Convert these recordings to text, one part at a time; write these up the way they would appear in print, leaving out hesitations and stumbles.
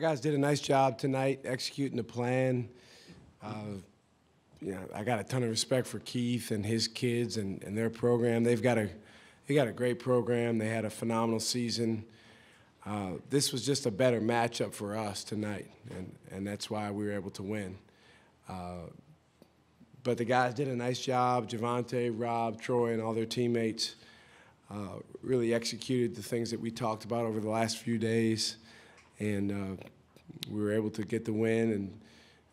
guys did a nice job tonight executing the plan. I got a ton of respect for Keith and his kids and their program. They got a great program. They had a phenomenal season. This was just a better matchup for us tonight, and that's why we were able to win. But the guys did a nice job. Javante, Rob, Troy, and all their teammates really executed the things that we talked about over the last few days, and we were able to get the win, and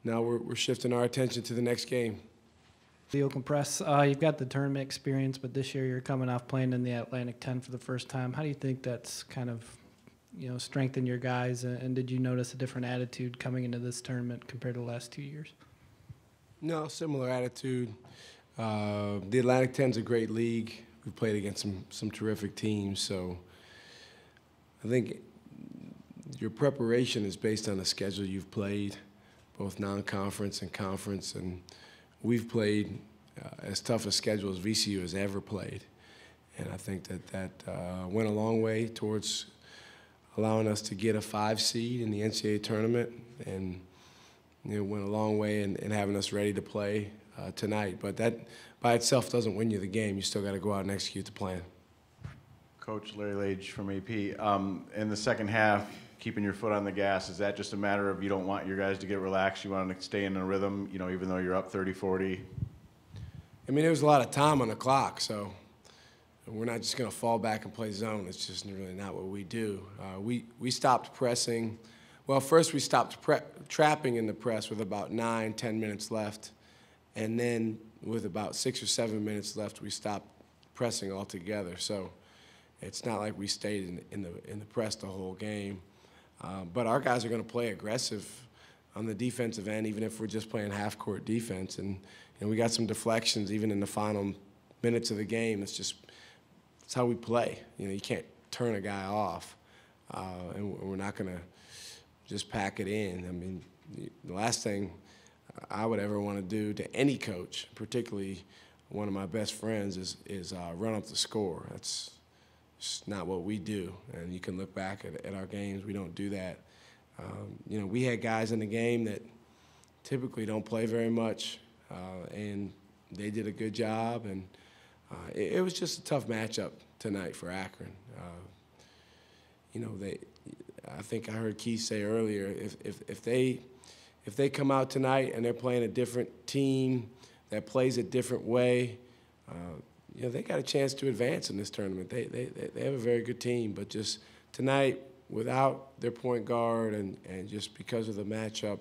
now we're shifting our attention to the next game. The Oakland Press, you've got the tournament experience, but this year you're coming off playing in the Atlantic 10 for the first time. How do you think that's kind of, strengthened your guys, and did you notice a different attitude coming into this tournament compared to the last 2 years? No, similar attitude. The Atlantic 10's a great league. We've played against some terrific teams, so I think your preparation is based on the schedule you've played, both non-conference and conference, and we've played as tough a schedule as VCU has ever played. And I think that went a long way towards allowing us to get a 5 seed in the NCAA tournament, and went a long way in having us ready to play tonight. But that by itself doesn't win you the game. You still got to go out and execute the plan. Coach Larry Lage from AP. In the second half, keeping your foot on the gas, is that just a matter of you don't want your guys to get relaxed, you want to stay in a rhythm, even though you're up 30-40? I mean, there was a lot of time on the clock, so we're not just going to fall back and play zone. It's just really not what we do. We stopped pressing. Well, first we stopped trapping in the press with about 9-10 minutes left, and then with about 6 or 7 minutes left, we stopped pressing altogether. So it's not like we stayed in the press the whole game. But our guys are going to play aggressive on the defensive end, even if we're just playing half-court defense. And we got some deflections even in the final minutes of the game. It's how we play. You can't turn a guy off, and we're not going to just pack it in. I mean, the last thing I would ever want to do to any coach, particularly one of my best friends, is run up the score. That's just not what we do. And you can look back at our games. We don't do that. We had guys in the game that typically don't play very much, and they did a good job. And it was just a tough matchup tonight for Akron. I think I heard Keith say earlier, if they come out tonight and they're playing a different team that plays a different way, they got a chance to advance in this tournament. They have a very good team, but just tonight, without their point guard and just because of the matchup,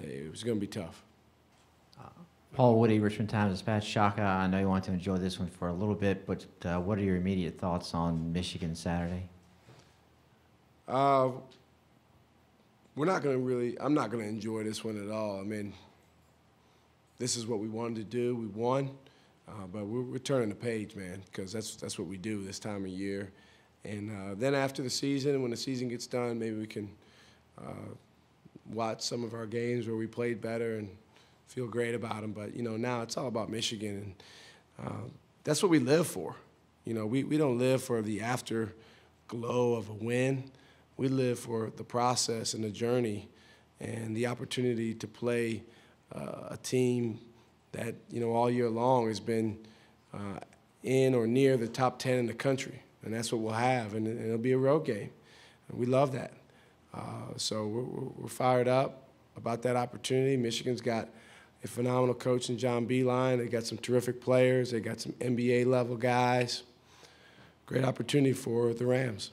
it was going to be tough. Paul Woody, Richmond Times-Dispatch. Shaka, I know you want to enjoy this one for a little bit, but what are your immediate thoughts on Michigan Saturday? I'm not going to enjoy this one at all. I mean, this is what we wanted to do. We won, but we're turning the page, man, because that's what we do this time of year. And then after the season, when the season gets done, maybe we can watch some of our games where we played better and feel great about them. But, now it's all about Michigan, and that's what we live for. We don't live for the afterglow of a win. We live for the process and the journey and the opportunity to play a team that, all year long has been in or near the top 10 in the country. And that's what we'll have, and it'll be a road game. And we love that. So we're fired up about that opportunity. Michigan's got a phenomenal coach in John Beilein. They got some terrific players. They got some NBA-level guys. Great opportunity for the Rams.